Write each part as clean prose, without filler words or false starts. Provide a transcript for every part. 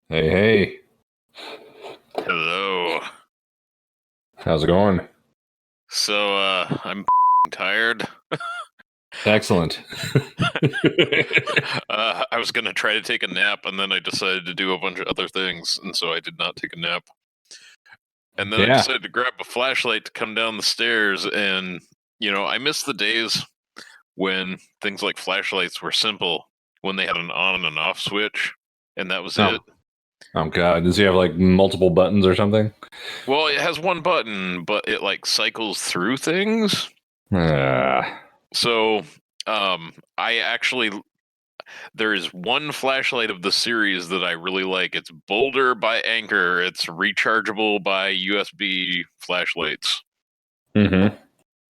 Hey, hey. Hello. How's it going? So, I'm tired. Excellent. I was gonna try to take a nap, and then I decided to do a bunch of other things, and so I did not take a nap. And then I Yeah. decided to grab a flashlight to come down the stairs, and, I miss the days when things like flashlights were simple, when they had an on and off switch, and that was Oh. it. Oh, God. Does he have, like, multiple buttons or something? Well, it has one button, but it, cycles through things. Ah. So, I actually there is one flashlight of the series that I really like. It's Boulder by Anchor. It's rechargeable by USB flashlights. Mm-hmm.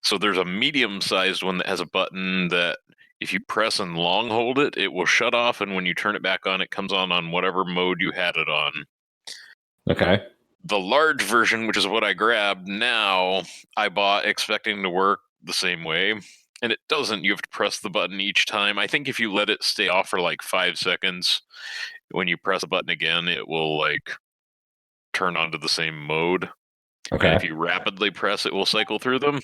So there's a medium-sized one that has a button that if you press and long hold it, it will shut off, and when you turn it back on, it comes on whatever mode you had it on. Okay. The large version, which is what I grabbed now, I bought expecting to work the same way. And it doesn't. You have to press the button each time. I think if you let it stay off for like 5 seconds, when you press the button again, it will turn onto the same mode. Okay. And if you rapidly press, it will cycle through them.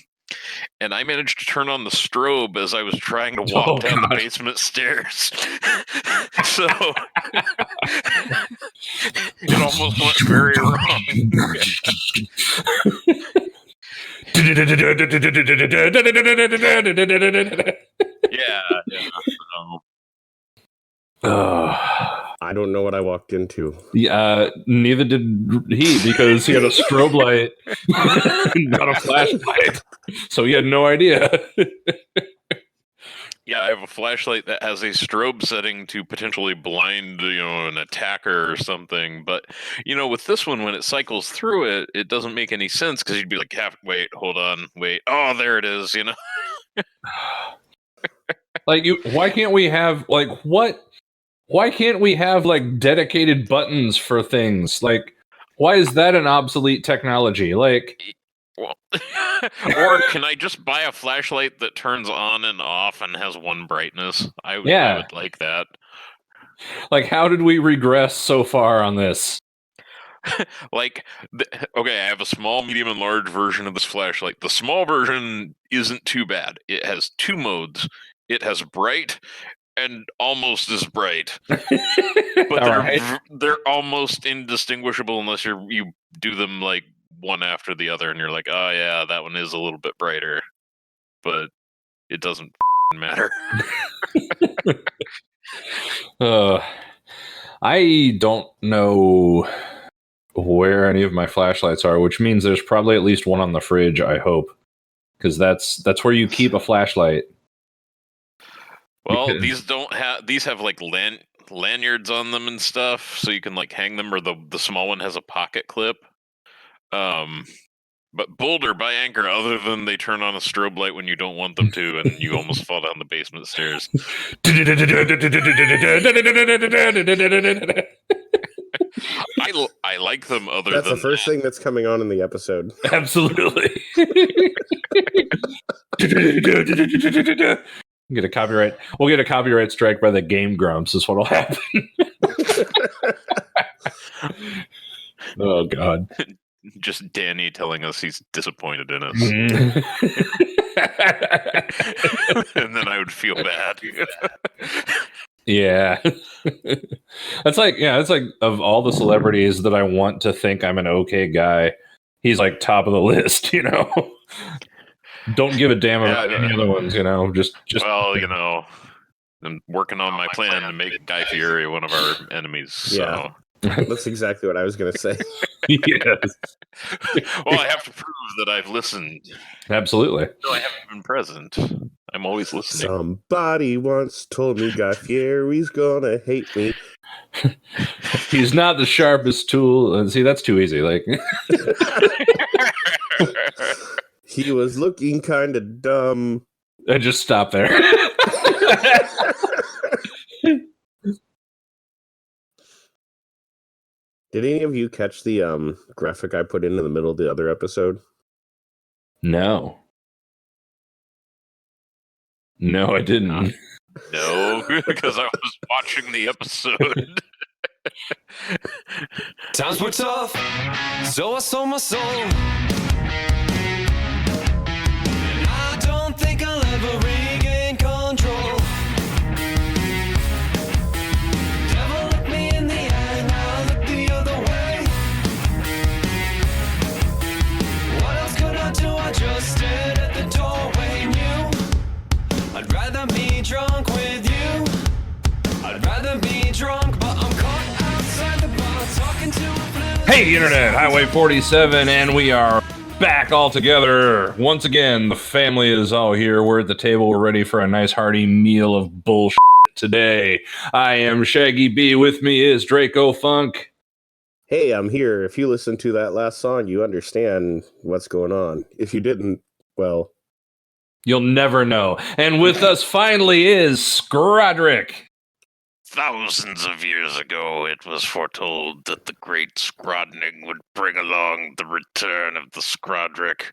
And I managed to turn on the strobe as I was trying to walk down the basement stairs. So it almost went very wrong. Yeah. I don't know what I walked into. Neither did he, because he had a strobe light, not a flashlight. So he had no idea. Yeah, I have a flashlight that has a strobe setting to potentially blind, an attacker or something. But, with this one, when it cycles through it, it doesn't make any sense because you'd be like, wait, hold on, wait. Oh, there it is, Why can't we have, why can't we have, dedicated buttons for things? Why is that an obsolete technology? Well, or can I just buy a flashlight that turns on and off and has one brightness? I would like that. How did we regress so far on this? Okay, I have a small, medium, and large version of this flashlight. The small version isn't too bad. It has 2 modes. It has bright and almost as bright. But they're almost indistinguishable unless you do them one after the other, and you're like, oh yeah, that one is a little bit brighter. But it doesn't matter. I don't know where any of my flashlights are, which means there's probably at least one on the fridge, I hope. Because that's where you keep a flashlight. Well, these have lanyards on them and stuff, so you can hang them, or the small one has a pocket clip. But Boulder by Anchor, other than they turn on a strobe light when you don't want them to, and you almost fall down the basement stairs. I like them. That's the first thing that's coming on in the episode. Absolutely. Get a copyright. We'll get a copyright strike by the Game Grumps. Is what'll happen. Oh God. Just Danny telling us he's disappointed in us. And then I would feel bad. Yeah. That's like of all the celebrities that I want to think I'm an okay guy, he's top of the list, Don't give a damn about any other ones, just well, I'm working on my plan to make Guy Fieri one of our enemies. So. Yeah. That's exactly what I was going to say. Yes. Well, I have to prove that I've listened. Absolutely. No, I haven't been present. I'm always listening. Somebody once told me Guy Fieri's gonna hate me. He's not the sharpest tool. And see, that's too easy. He was looking kind of dumb. I just stop there. Did any of you catch the graphic I put in the middle of the other episode? No, I didn't. No, because I was watching the episode. Times were tough, so I sold my soul. And I don't think I'll ever regain control. Devil looked me in the eye, and I looked the other way. What else could I do? I just stared at the doorway, knew I'd rather be drunk with you. I'd rather be drunk, but I'm caught outside the bar talking to a flute. Hey, Internet, Highway 47, and we are back all together. Once again, the family is all here. We're at the table. We're ready for a nice hearty meal of bullshit today. I am Shaggy B. With me is Dracofunk. Hey, I'm here. If you listen to that last song, you understand what's going on. If you didn't, well... You'll never know. And with us finally is Scrodrick. Thousands of years ago, it was foretold that the great Scrodrick would bring along the return of the Scrodrick.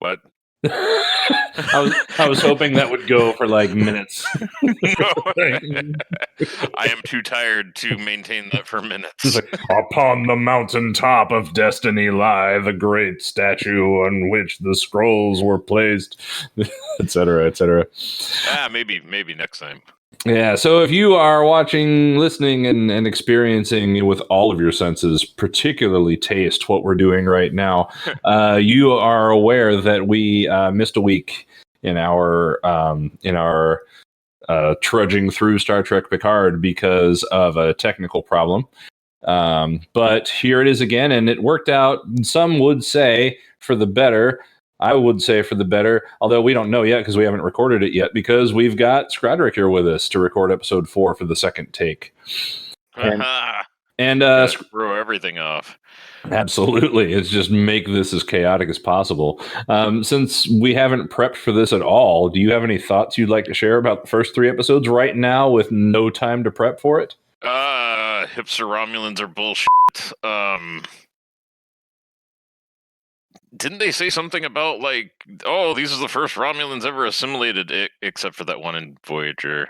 What? I was hoping that would go for like minutes. No, I am too tired to maintain that for minutes. It's like, upon the mountaintop of destiny lie the great statue on which the scrolls were placed, etc., etc. Maybe next time. Yeah, so if you are watching, listening, and experiencing with all of your senses, particularly taste, what we're doing right now, you are aware that we missed a week in our trudging through Star Trek Picard because of a technical problem. But here it is again, and it worked out, some would say, for the better. I would say for the better, although we don't know yet because we haven't recorded it yet, because we've got Scrodrick here with us to record episode 4 for the second take. And throw everything off. Absolutely. It's just make this as chaotic as possible. Since we haven't prepped for this at all, do you have any thoughts you'd like to share about the first 3 episodes right now with no time to prep for it? Hipster Romulans are bullshit. Didn't they say something about, like, oh, these are the first Romulans ever assimilated, except for that one in Voyager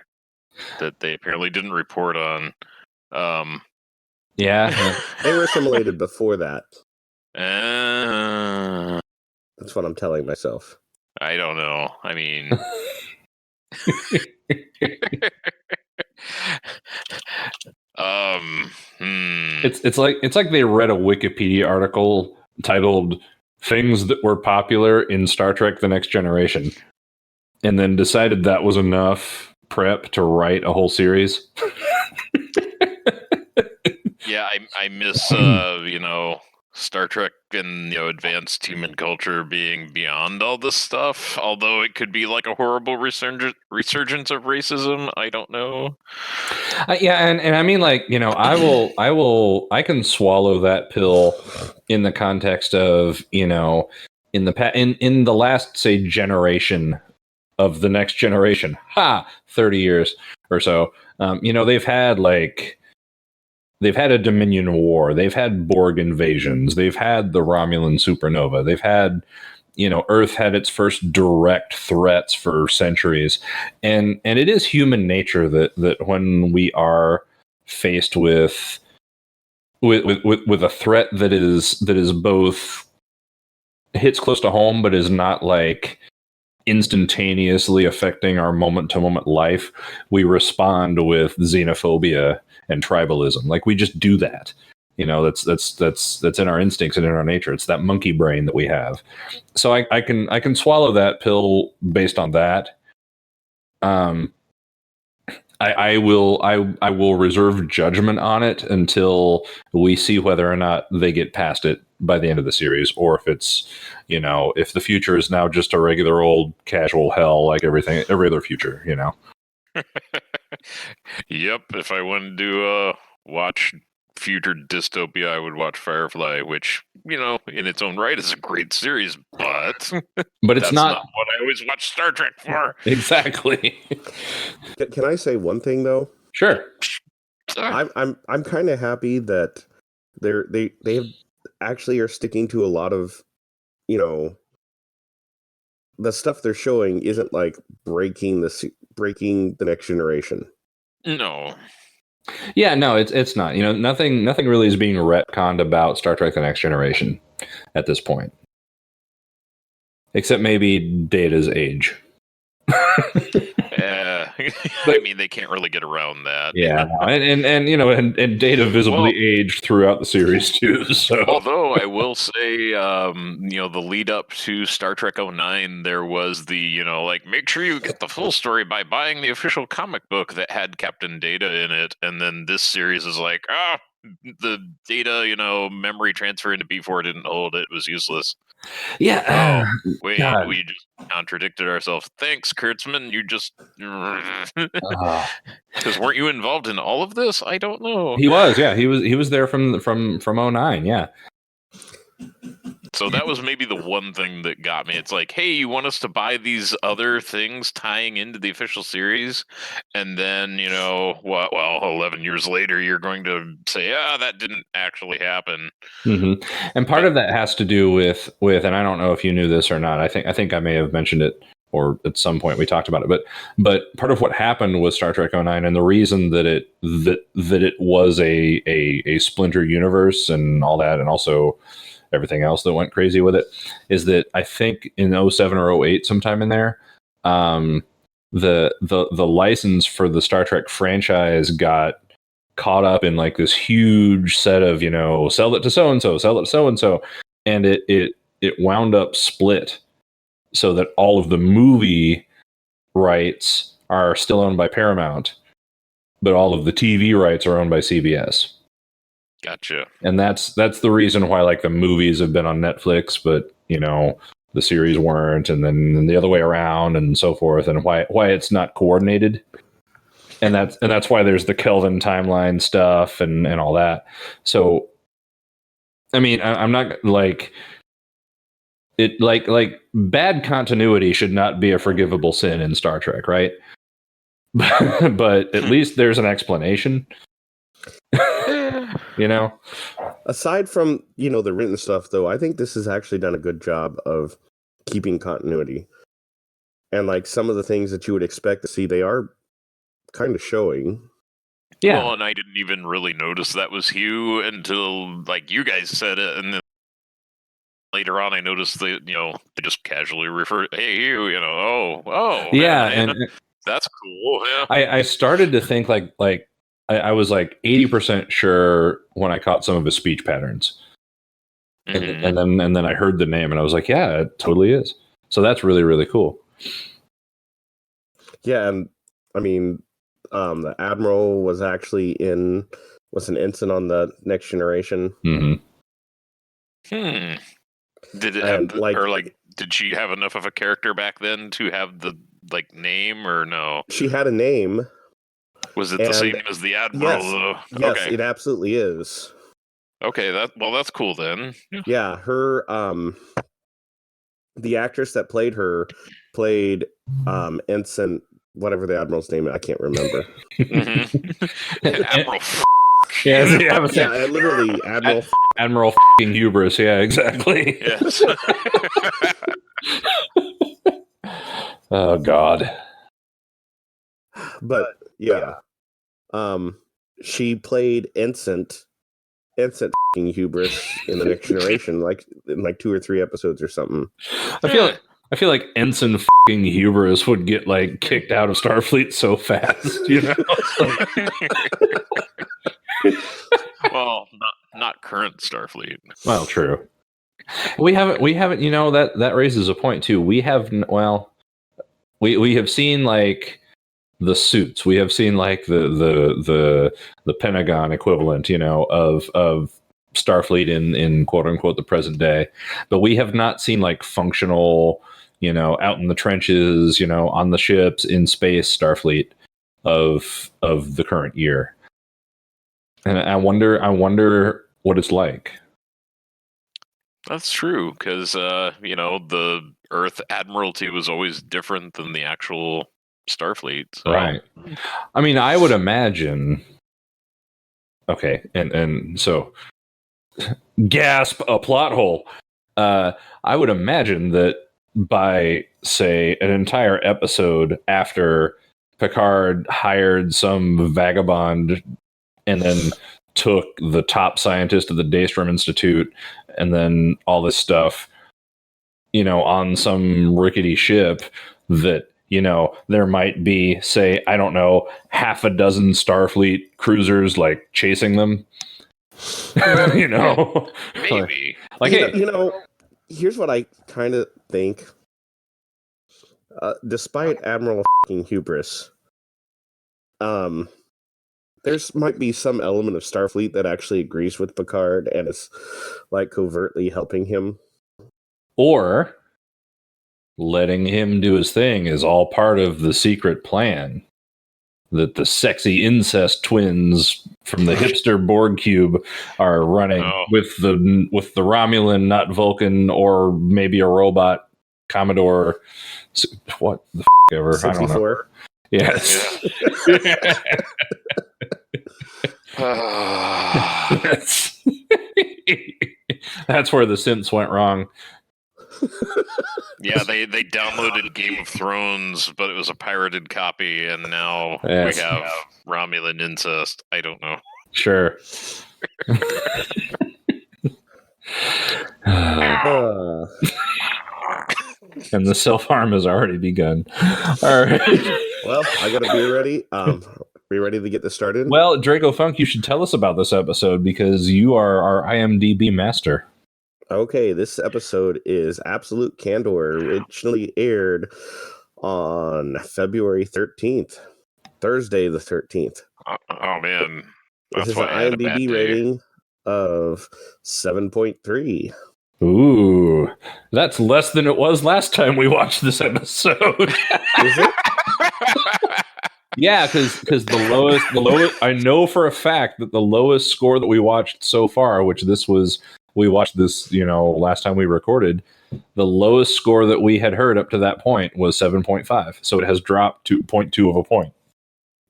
that they apparently didn't report on? Yeah. They were assimilated before that. That's what I'm telling myself. I don't know. I mean... It's like they read a Wikipedia article titled "Things that were popular in Star Trek: The Next Generation," and then decided that was enough prep to write a whole series. Yeah, I miss Star Trek and advanced human culture being beyond all this stuff. Although it could be like a horrible resurgence of racism. I don't know. Yeah, and I mean, like, I can swallow that pill in the context of in the last, say, generation of the next generation. 30 years or so. They've had a Dominion War. They've had Borg invasions. They've had the Romulan supernova. They've had, Earth had its first direct threats for centuries. And it is human nature that when we are faced with a threat that is both hits close to home, but is not like instantaneously affecting our moment-to-moment life, we respond with xenophobia and tribalism. Like, we just do that. That's in our instincts and in our nature. It's that monkey brain that we have. So I can swallow that pill based on that. I will reserve judgment on it until we see whether or not they get past it by the end of the series, or if it's, if the future is now just a regular old casual hell like every other future, Yep. If I wanted to watch future dystopia, I would watch Firefly, which, in its own right is a great series, but it's not what I always watch Star Trek for. Exactly. Can I say one thing though? Sure. I'm kind of happy that they actually are sticking to a lot of, the stuff they're showing isn't like breaking the next generation. No. Yeah, no, it's not. Nothing really is being retconned about Star Trek: The Next Generation at this point, except maybe Data's age. I mean, they can't really get around that. Yeah, and Data visibly aged throughout the series too. So, although I will say, the lead up to Star Trek 09, there was the, make sure you get the full story by buying the official comic book that had Captain Data in it, and then this series is like, the Data, memory transfer into B4 didn't hold; it was useless. yeah. Wait, God. we just contradicted ourselves. Thanks, Kurtzman. You just because weren't you involved in all of this? I don't know. He was, yeah. He was there from 09, yeah. So that was maybe the one thing that got me. It's like, hey, you want us to buy these other things tying into the official series, and then 11 years later, you're going to say, that didn't actually happen. Mm-hmm. And part of that has to do with, and I don't know if you knew this or not. I think I may have mentioned it, or at some point we talked about it. But part of what happened with Star Trek 09, and the reason that it was a splinter universe and all that, and also everything else that went crazy with it, is that I think in 07 or 08, sometime in there, the license for the Star Trek franchise got caught up in like this huge set of, sell it to so-and-so, sell it to so-and-so. And it wound up split so that all of the movie rights are still owned by Paramount, but all of the TV rights are owned by CBS. Gotcha. And that's the reason why like the movies have been on Netflix, but the series weren't, and then the other way around, and so forth, and why it's not coordinated. And that's why there's the Kelvin timeline stuff and all that. So, I mean, I'm not like it. Like bad continuity should not be a forgivable sin in Star Trek, right? But at least there's an explanation. Aside from the written stuff, though, I think this has actually done a good job of keeping continuity, and like some of the things that you would expect to see, they are kind of showing. Yeah. Well, and I didn't even really notice that was Hugh until like you guys said it, and then later on I noticed that they just casually refer, hey Hugh, oh yeah, man, and that's cool. Yeah. I started to think like I was like 80% sure when I caught some of his speech patterns, and then I heard the name and I was like, yeah, it totally is. So that's really, really cool. Yeah, and I mean, the Admiral was actually was an ensign on the Next Generation. Mm-hmm. Did it have did she have enough of a character back then to have the name, or no? She had a name. Was it the same as the Admiral? Yes, though? Yes, Okay. It absolutely is. Okay, that's cool then. Yeah, her the actress that played her played ensign, whatever the Admiral's name, I can't remember. Admiral. Yeah, literally Admiral f***ing hubris. Yeah, exactly. Yes. Oh God. But yeah, she played ensign f***ing hubris in the Next Generation, like in 2 or 3 episodes or something. I feel like Ensign f***ing hubris would get like kicked out of Starfleet so fast, Well, not current Starfleet. Well, true. We haven't. That raises a point too. We have we have seen like the suits. We have seen like the Pentagon equivalent, of Starfleet in quote unquote the present day, but we have not seen like functional, out in the trenches, on the ships in space Starfleet of the current year. And I wonder what it's like. That's true, because the Earth Admiralty was always different than the actual Starfleet. So. Right. I mean, I would imagine. Okay, and so gasp, a plot hole. I would imagine that by say an entire episode after Picard hired some vagabond and then took the top scientist of the Daystrom Institute and then all this stuff, on some rickety ship that, there might be, say, I don't know, half a dozen Starfleet cruisers like chasing them. Maybe. Like, hey, here's what I kind of think. Despite Admiral hubris, there's might be some element of Starfleet that actually agrees with Picard and is like covertly helping him. Or letting him do his thing is all part of the secret plan that the sexy incest twins from the hipster Borg cube are running with the Romulan, not Vulcan, or maybe a robot Commodore. What the f ever? 64. I don't know. Yes. That's where the synths went wrong. Yeah, they downloaded Game of Thrones, but it was a pirated copy, and now we have Romulan incest. I don't know. Sure. And the self-harm has already begun. All right. Well, I got a beer ready. Are we ready to get this started? Well, Dracofunk, you should tell us about this episode because you are our IMDb master. Okay, this episode is Absolute Candor, originally aired on February 13th, Thursday the 13th. Oh man. This is an IMDb rating of 7.3. Ooh, that's less than it was last time we watched this episode. Is it? Yeah, because the lowest, I know for a fact that the lowest score that we watched so far, which we watched this, last time we recorded, the lowest score that we had heard up to that point was 7.5. So it has dropped 2.2 of a point.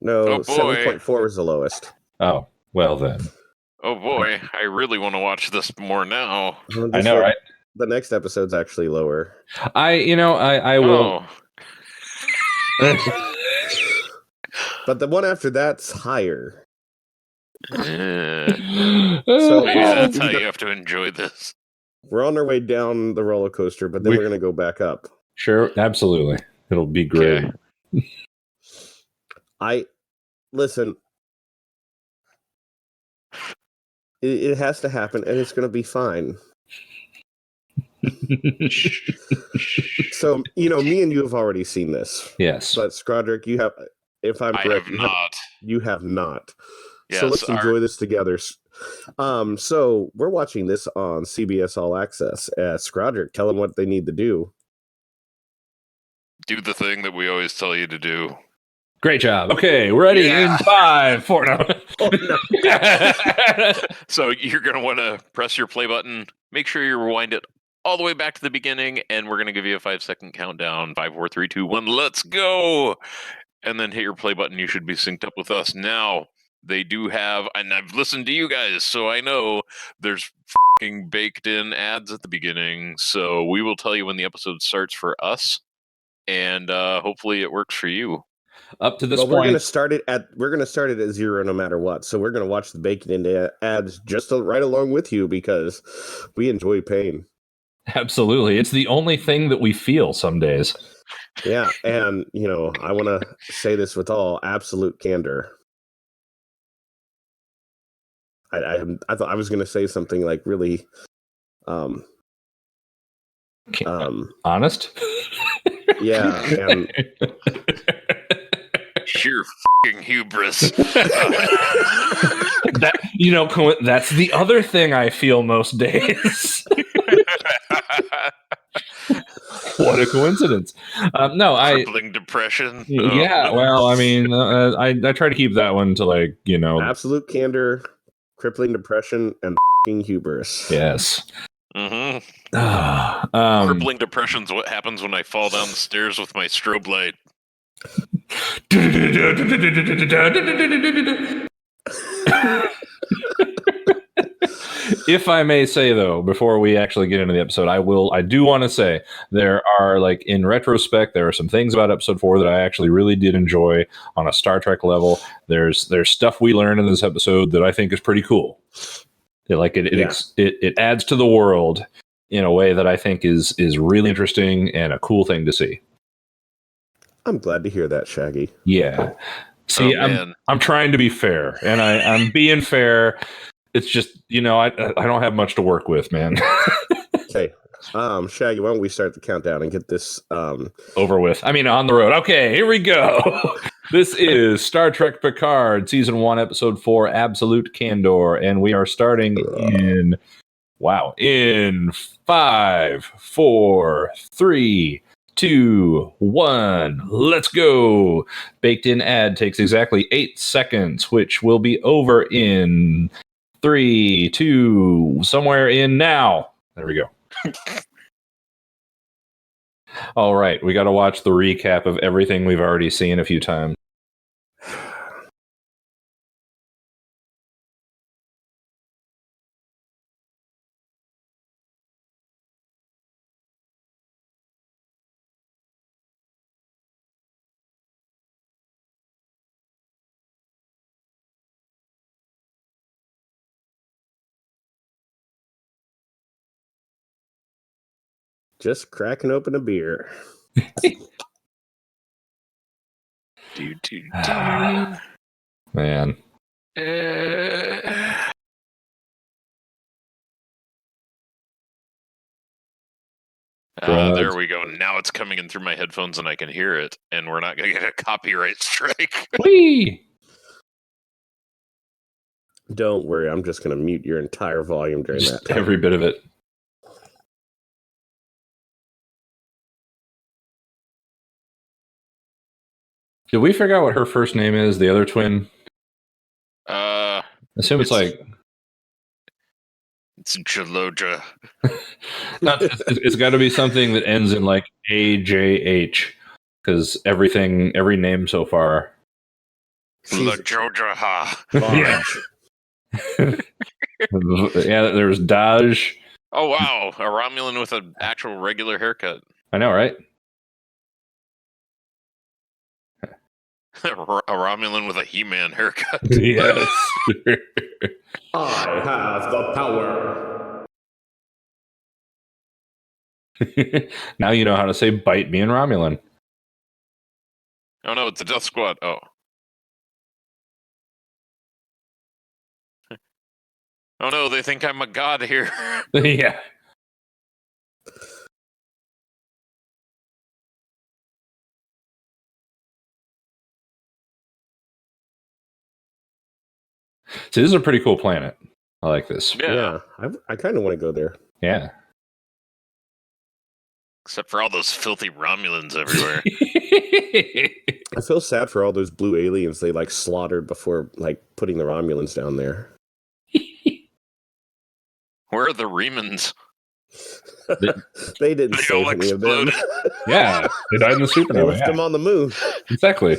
No, 7.4 is the lowest. Oh, well then. Oh boy, I really want to watch this more now. I know, right? The next episode's actually lower. I will. But the one after that's higher. So that's how you have to enjoy this. We're on our way down the roller coaster, but then we're going to go back up. Sure, absolutely. It'll be great. Okay. Listen. It has to happen, and it's going to be fine. So, me and you have already seen this. Yes. But Scrodrick, you have, if I'm correct, you have not. Yes, so let's enjoy this together. So we're watching this on CBS All Access. Scrodrick, tell them what they need to do. Do the thing that we always tell you to do. Great job. Okay, we're ready in 5, 4. No. Oh, no. So you're going to want to press your play button. Make sure you rewind it all the way back to the beginning, and we're going to give you a 5-second countdown. 5, 4, 3, 2, 1. Let's go. And then hit your play button. You should be synced up with us. Now, they do have, and I've listened to you guys, so I know there's fucking baked in ads at the beginning. So we will tell you when the episode starts for us, and hopefully it works for you. Up to this point, we're going to start it at 0 no matter what. So we're going to watch the baked in ads just right along with you because we enjoy pain. Absolutely, it's the only thing that we feel some days. Yeah, and I want to say this with all absolute candor. I thought I was going to say something like really, honest. Yeah, and sheer fucking hubris. That's the other thing I feel most days. What a coincidence. Crippling depression. Yeah, well, I mean, I try to keep that one to absolute candor, crippling depression, and hubris. Yes. Mm-hmm. Crippling depression's what happens when I fall down the stairs with my strobe light. If I may say, though, before we actually get into the episode, I do want to say there are, like, in retrospect, there are some things about episode 4 that I actually really did enjoy on a Star Trek level. There's stuff we learned in this episode that I think is pretty cool. It adds to the world in a way that I think is really interesting and a cool thing to see. I'm glad to hear that, Shaggy. Yeah. See, I'm trying to be fair, and I'm being fair. It's just, I don't have much to work with, man. Okay. Shaggy, why don't we start the countdown and get this over with? I mean, on the road. Okay, here we go. This is Star Trek Picard, Season 1, Episode 4, Absolute Candor, and we are starting in 5, 4, 3, 2, 1. Let's go. Baked in ad takes exactly 8 seconds, which will be over in 3, 2, somewhere in now. There we go. All right, we got to watch the recap of everything we've already seen a few times. Just cracking open a beer. Man. There we go. Now it's coming in through my headphones and I can hear it, and we're not going to get a copyright strike. Whee! Don't worry, I'm just going to mute your entire volume during that time. Every bit of it. Did we figure out what her first name is, the other twin? I assume it's like... It's Jaloja. It's got to be something that ends in like AJH, because every name so far. Lajoja. Yeah. Yeah, there's Daj. Oh, wow. A Romulan with an actual regular haircut. I know, right? A Romulan with a He-Man haircut. Yes. I have the power. Now you know how to say bite me and Romulan. Oh, no, it's a Death Squad. Oh. Oh, no, they think I'm a god here. Yeah. See, this is a pretty cool planet. I like this. Yeah, I kind of want to go there. Yeah. Except for all those filthy Romulans everywhere. I feel sad for all those blue aliens they like slaughtered before like putting the Romulans down there. Where are the Remans? They didn't save any of them. Yeah, they died in the supernova. They left them on the moon. Exactly.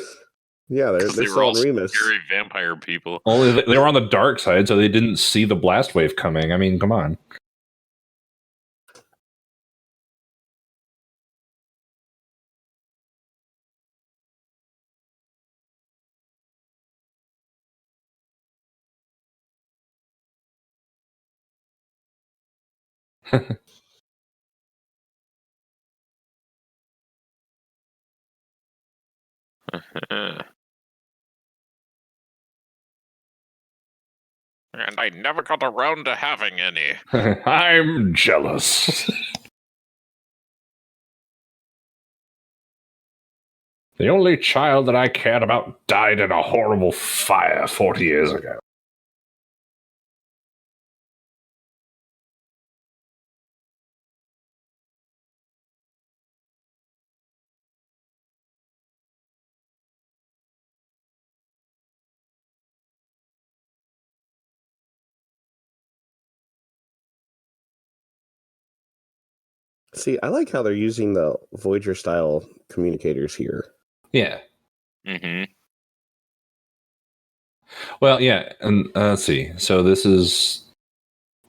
Yeah, they're were all still in Remus. scary vampire people. Only they were on the dark side, so they didn't see the blast wave coming. I mean, come on. And I never got around to having any. I'm jealous. The only child that I cared about died in a horrible fire 40 years ago. See, I like how they're using the Voyager style communicators here. Yeah. Mm-hmm. Well, yeah, and let's see. So this is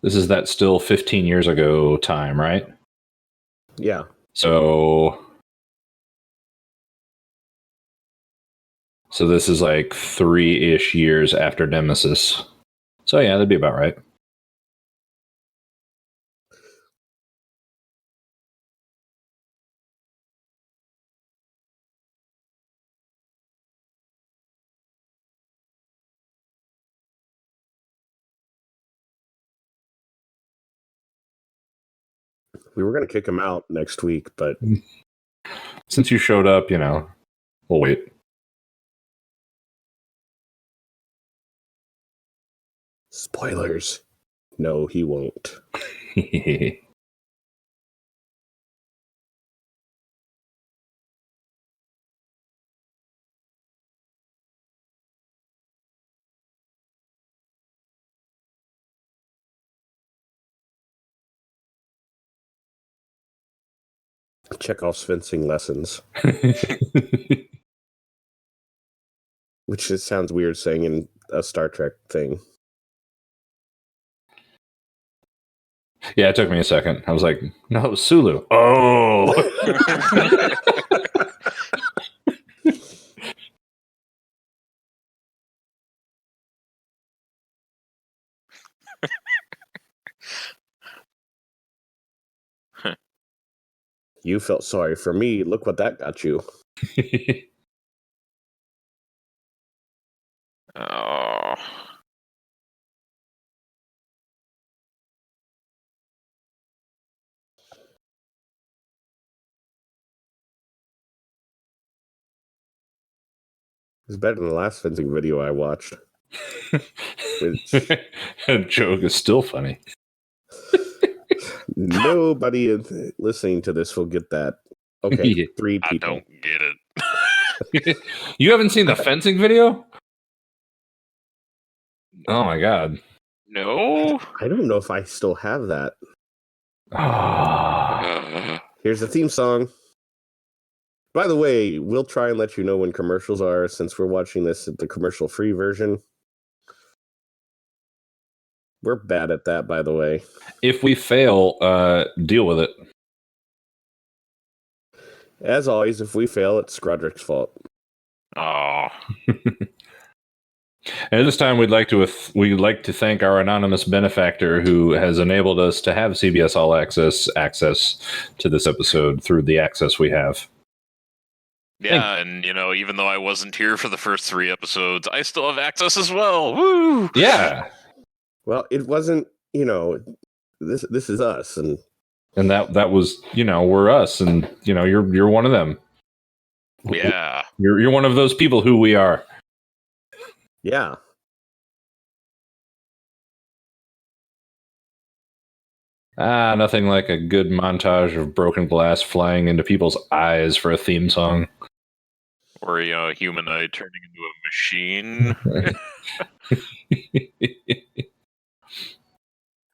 This is that still 15 years ago time, right? Yeah. So this is like 3-ish years after Nemesis. So yeah, that'd be about right. We were going to kick him out next week, but Since you showed up, we'll wait. spoilers. No, he won't. Chekhov's fencing lessons, which just sounds weird saying in a Star Trek thing. Yeah, it took me a second. I was like, no, Sulu. Oh. You felt sorry for me. Look what that got you. Oh. It's better than the last fencing video I watched. Which That joke is still funny. nobody listening to this will get that. Okay, Yeah. 3 I people. don't get it. You haven't seen the fencing video? Oh my god. No. I don't know if I still have that. Ah. Here's the theme song. By the way, we'll try and let you know when commercials are, since we're watching this at the commercial-free version. We're bad at that, by the way. If we fail, deal with it. As always, if we fail, it's Scrodrick's fault. Oh. And this time, we'd like to thank our anonymous benefactor who has enabled us to have CBS All access to this episode through the access we have. Yeah, and even though I wasn't here for the first 3 episodes, I still have access as well. Woo! Yeah, Well, it wasn't, this is us, and that was we're us, and you're one of them. Yeah. You're one of those people who we are. yeah. Nothing like a good montage of broken glass flying into people's eyes for a theme song. Or a humanoid turning into a machine.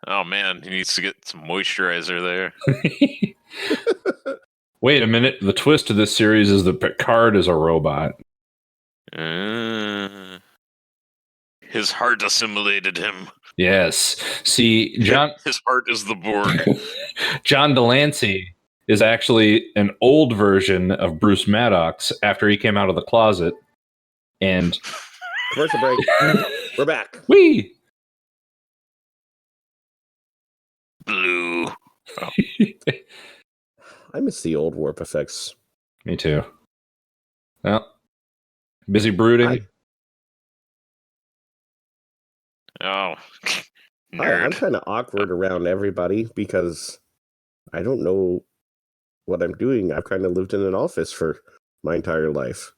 Oh man, he needs to get some moisturizer there. Wait a minute. The twist of this series is that Picard is a robot. His heart assimilated him. Yes. See, His heart is the Borg. John Delancey is actually an old version of Bruce Maddox after he came out of the closet. And Commercial break. We're back. whee! Blue. Oh. I miss the old warp effects. Me too. Well, busy brooding. Oh. Hi, I'm Nerd. kind of awkward around everybody because I don't know what I'm doing. I've kind of lived in an office for my entire life.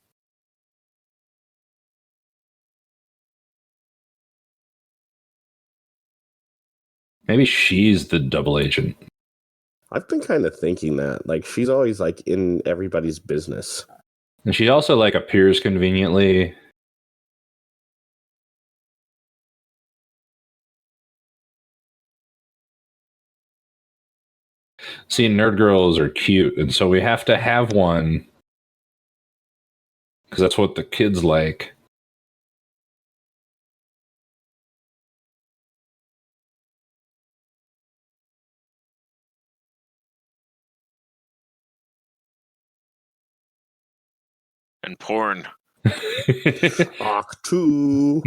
Maybe she's the double agent. I've been kind of thinking that. Like, she's always, like, in everybody's business. And she also, appears conveniently. See, nerd girls are cute, and so we have to have one. Because that's what the kids like. And porn. Octu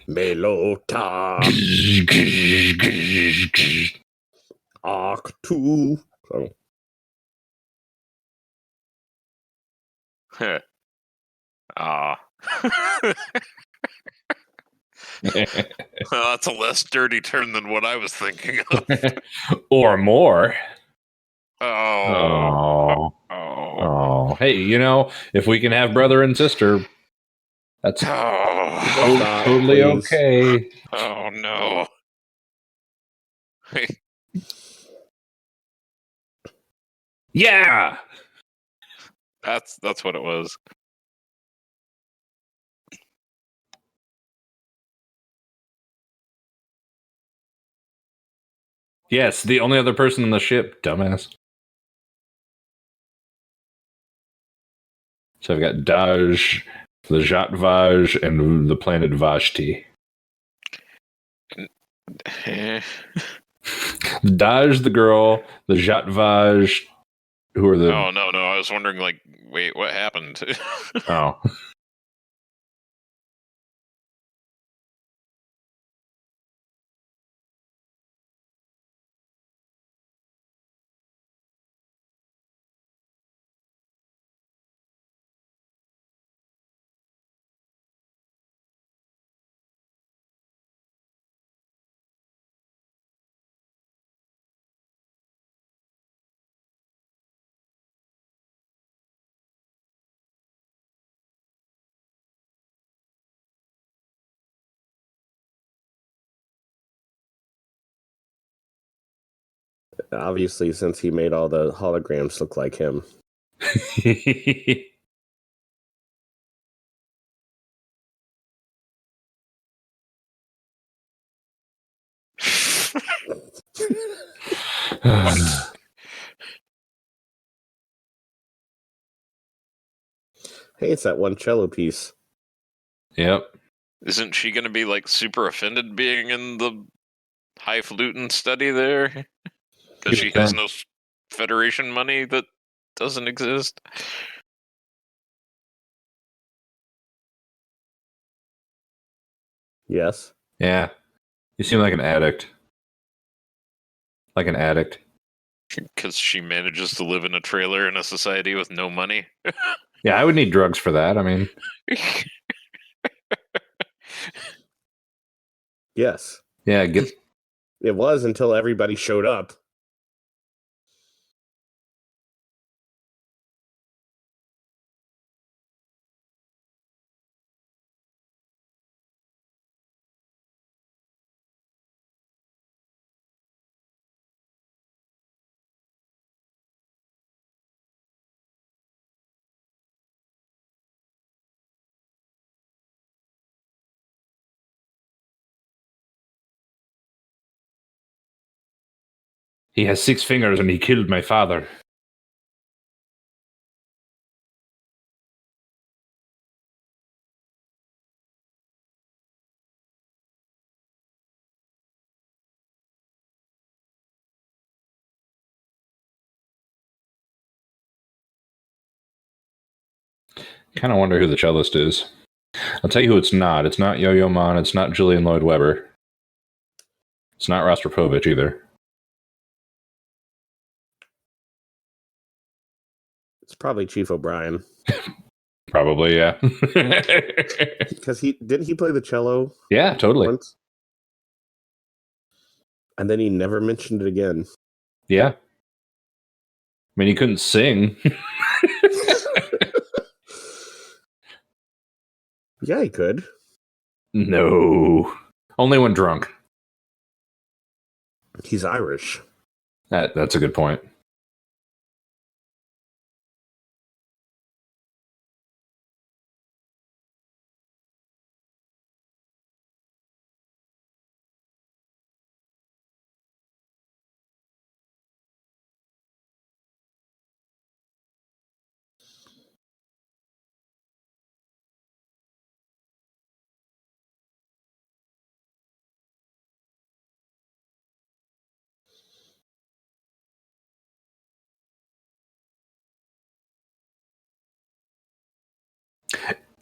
Melota Octu. Oh, Ah. Well, that's a less dirty turn than what I was thinking of. Or more. Oh. Oh. Hey, if we can have brother and sister, that's Oh. Stop, totally please. okay. Oh no. Yeah. That's what it was. Yes, the only other person on the ship, dumbass. So I've got Daj, the Jat Vaj, and the planet Vashti. Daj, the girl, the Jat Vaj, who are the... Oh, no. I was wondering, like, wait, what happened? Oh. Obviously, since he made all the holograms look like him. Hey, it's that one cello piece. Yep. Isn't she going to be, like, super offended being in the highfalutin study there? Because she has no Federation money that doesn't exist? Yes. Yeah. You seem like an addict. Like an addict. Because she manages to live in a trailer in a society with no money? Yeah, I would need drugs for that. I mean... Yes. Yeah, It was until everybody showed up. He has 6 fingers and he killed my father. Kind of wonder who the cellist is. I'll tell you who it's not. It's not Yo-Yo Ma. It's not Julian Lloyd Webber. It's not Rostropovich either. It's probably Chief O'Brien. Probably, yeah. Because didn't he play the cello? Yeah, totally. Once? And then he never mentioned it again. Yeah. I mean, he couldn't sing. Yeah, he could. No. Only when drunk. He's Irish. That's a good point.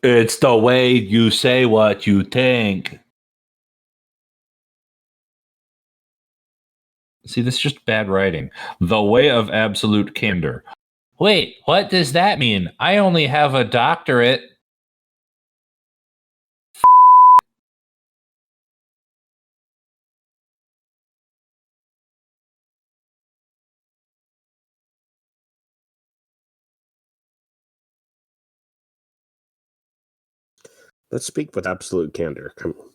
It's the way you say what you think. See, this is just bad writing. The way of absolute candor. Wait, what does that mean? I only have a doctorate. Let's speak with absolute candor. Come on.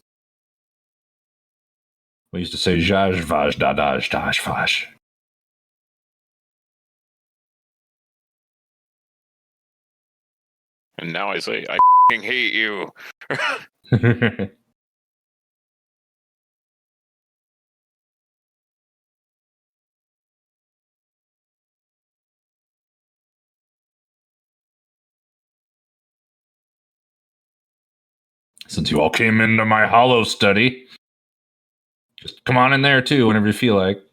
We used to say zhaj vaj da daj dash vash. And now I say, I f***ing hate you. Since you all came into my hollow study, just come on in there too whenever you feel like.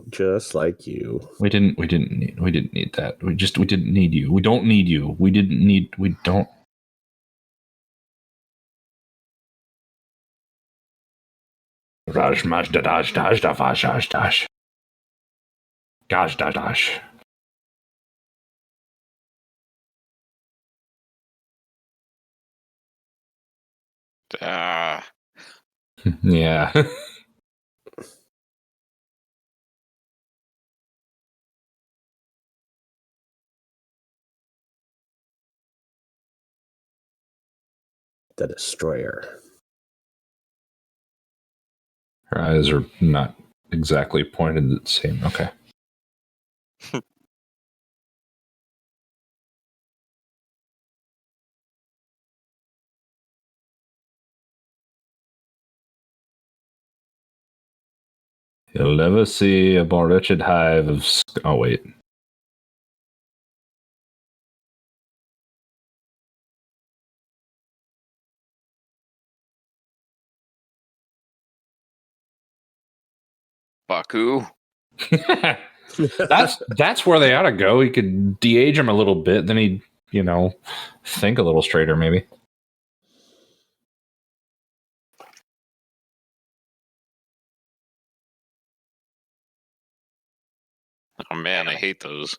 Just like you. We didn't need that. We didn't need you. We don't need you. We don't. Raj maj da daj daj da vash dash dash. Gosh da dash. Ah, Yeah. The destroyer. Her eyes are not exactly pointed at the same. Okay. You'll never see a more wretched hive of. Oh, wait. Baku. That's where they ought to go. He could de-age him a little bit, then he'd, think a little straighter, maybe. Oh man, I hate those.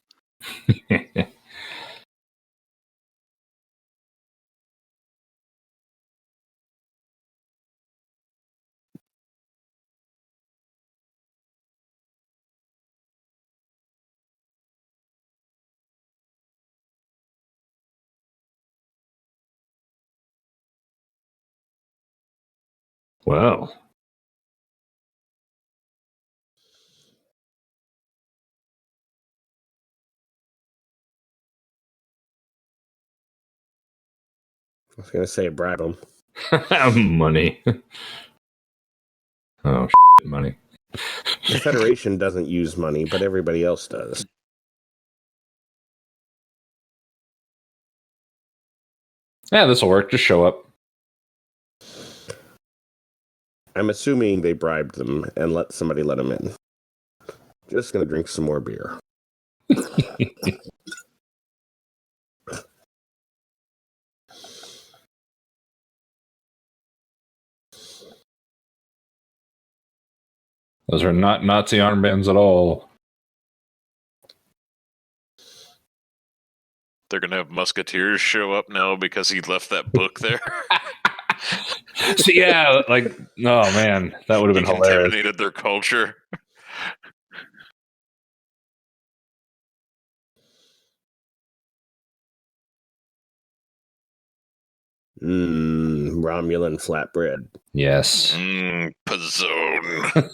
Well. I was going to say bribe him. Money. Oh, money. The Federation doesn't use money, but everybody else does. Yeah, this will work. Just show up. I'm assuming they bribed them and let somebody let them in. Just going to drink some more beer. Those are not Nazi armbands at all. They're gonna have musketeers show up now because he left that book there. So yeah, like, oh man, that would have been hilarious. Contaminated their culture. Romulan flatbread. Yes. Pizzone.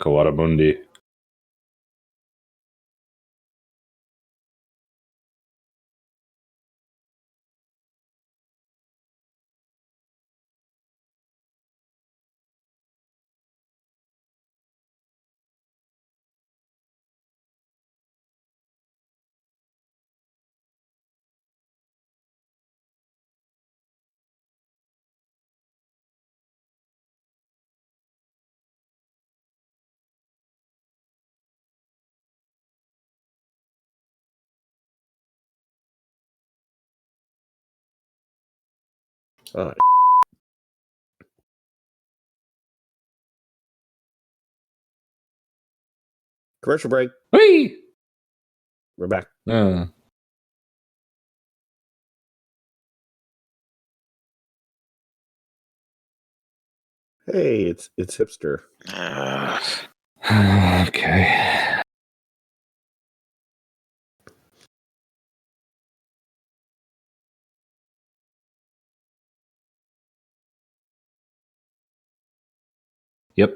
Kawaramundi. Oh, commercial break. Whee! We're back. Hey, it's hipster. Okay. Yep.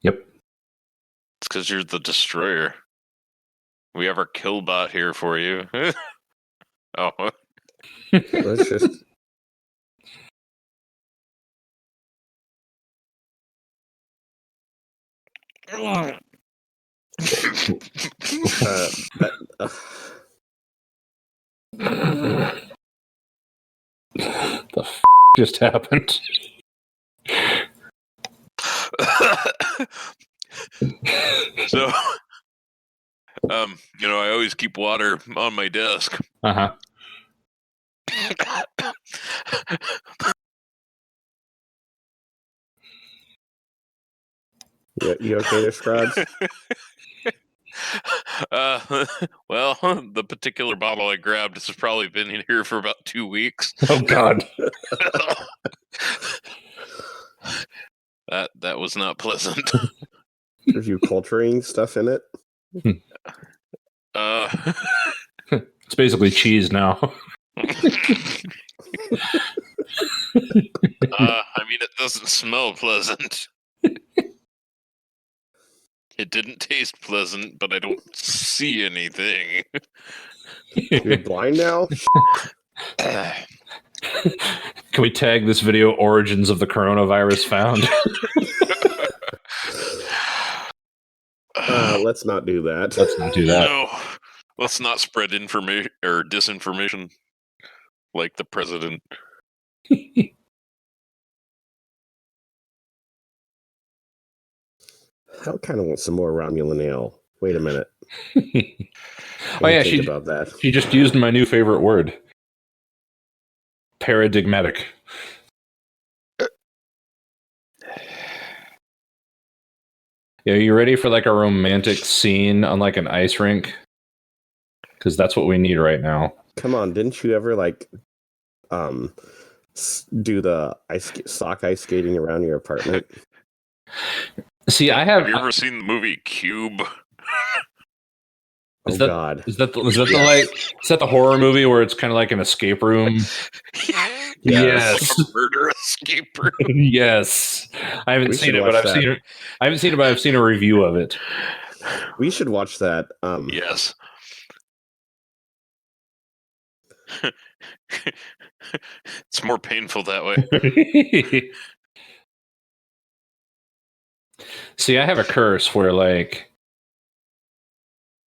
It's because you're the destroyer. We have our killbot here for you. Oh. Let's just. The f just happened? So, I always keep water on my desk. Uh-huh. You okay there, Scrods? Well, the particular bottle I grabbed has probably been in here for about 2 weeks. Oh, God. That was not pleasant. There's you culturing stuff in it? It's basically cheese now. It doesn't smell pleasant. It didn't taste pleasant, but I don't see anything. You're blind now? Can we tag this video origins of the coronavirus found? Let's not do that. Let's not do that. No, let's not spread information or disinformation like the president. I kind of want some more Romulan ale. Wait a minute. Oh yeah, think about that. She just used my new favorite word. Paradigmatic. Yeah, you ready for like a romantic scene on like an ice rink? Because that's what we need right now. Come on, didn't you ever do the sock ice skating around your apartment? See, Have you ever seen the movie Cube? God! Is that the horror movie where it's kind of like an escape room? Yes. Like a murder escape room. Yes. I haven't seen it, but I've seen it. I haven't seen it, but I've seen a review of it. We should watch that. Yes. It's more painful that way. See, I have a curse where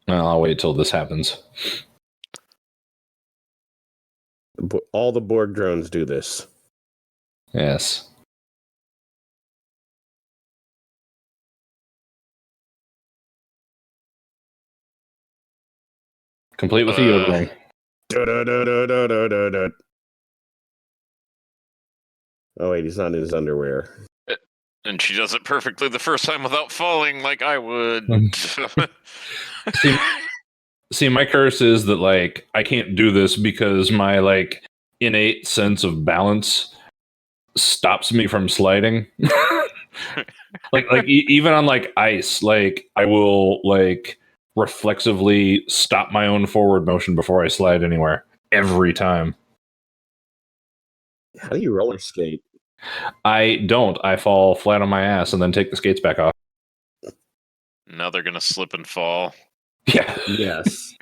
well, I'll wait till this happens. All the Borg drones do this. Yes. Complete with the yodeling. Oh wait, he's not in his underwear. And she does it perfectly the first time without falling like I would. See, my curse is that I can't do this because my innate sense of balance stops me from sliding. Even on ice, I will reflexively stop my own forward motion before I slide anywhere every time. How do you roller skate? I don't. I fall flat on my ass and then take the skates back off. Now they're gonna slip and fall. Yeah. Yes.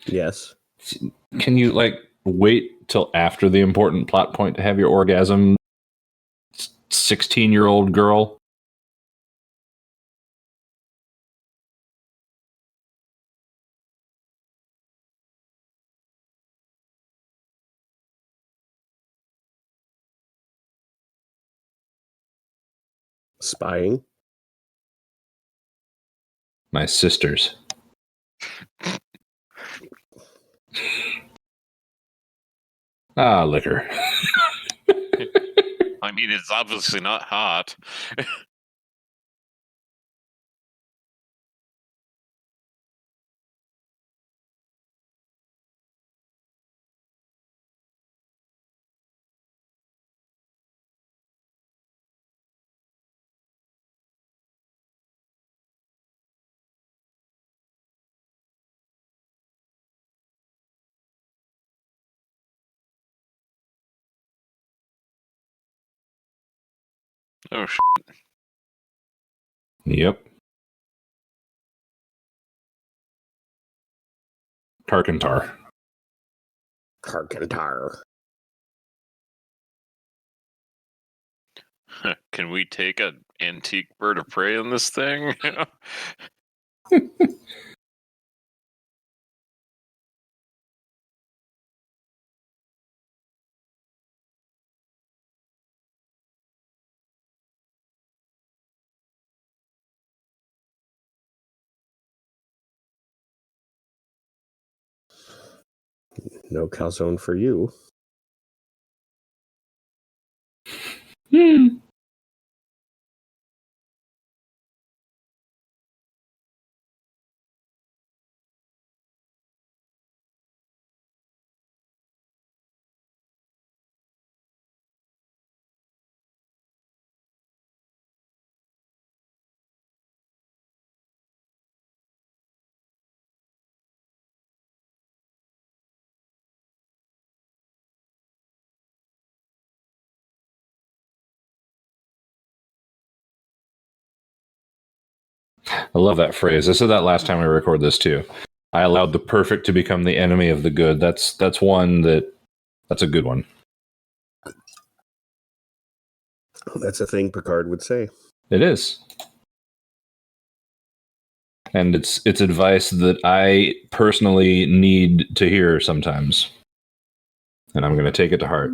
Yes. Can you wait till after the important plot point to have your orgasm, 16-year-old girl? Spying. My sisters. Liquor. I mean, it's obviously not hot. Oh, Yep. Carcantar. Carcantar. can we take an antique bird of prey in this thing? No calzone for you. I love that phrase. I said that last time we recorded this too. I allowed the perfect to become the enemy of the good. That's a good one. That's a thing Picard would say. It is. And it's advice that I personally need to hear sometimes. And I'm going to take it to heart.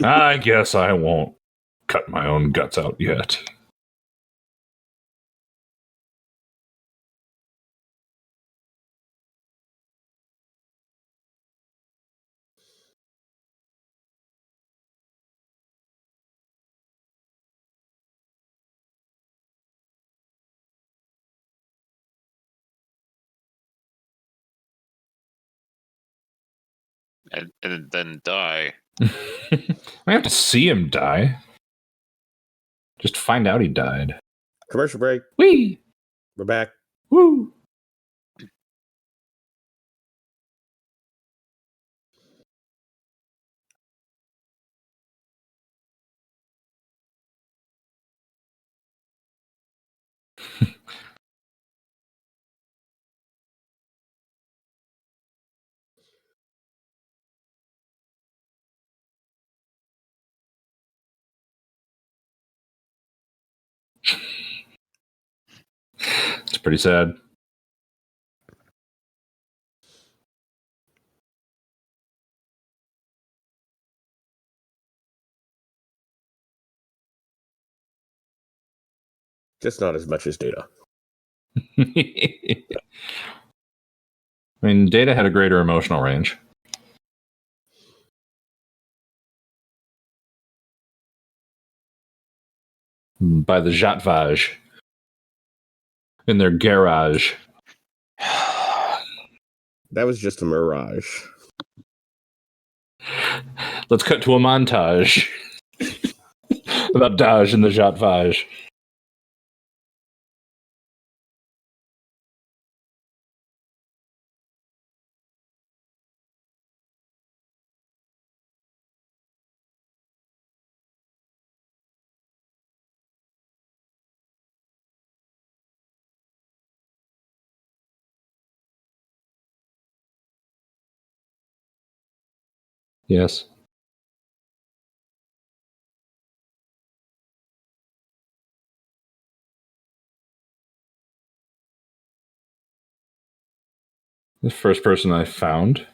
I guess I won't cut my own guts out yet. and then die. I have to see him die. Just find out he died. Commercial break. Whee! We're back. Woo! It's pretty sad. Just not as much as Data. I mean, Data had a greater emotional range. By the Jatvage. In their garage. That was just a mirage. Let's cut to a montage about Daj and the Jatvage. Yes. The first person I found.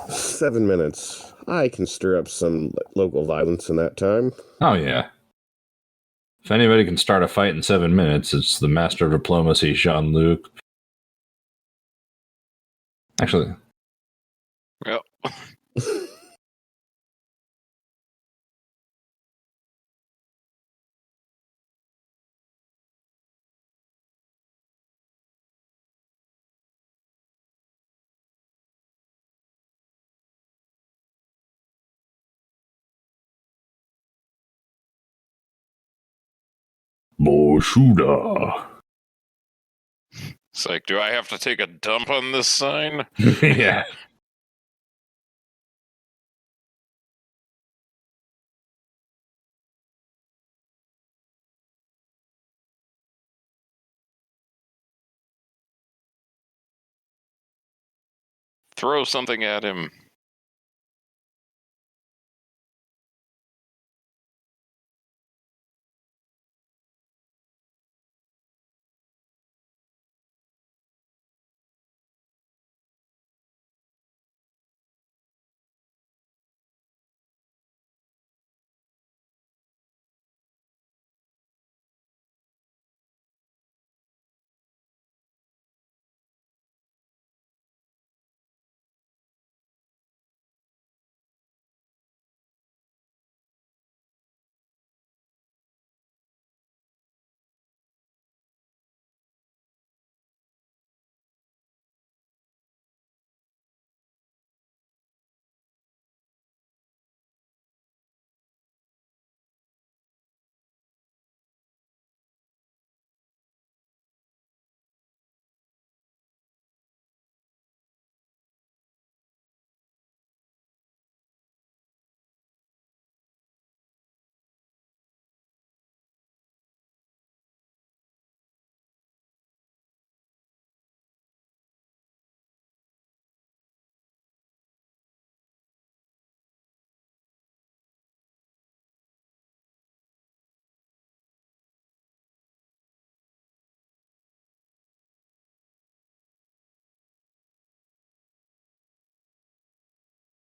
Seven minutes. I can stir up some local violence in that time. Oh, yeah. If anybody can start a fight in 7 minutes, it's the master of diplomacy, Jean-Luc. Actually, Yep. Boshuda. It's like, do I have to take a dump on this sign? Yeah. Throw something at him.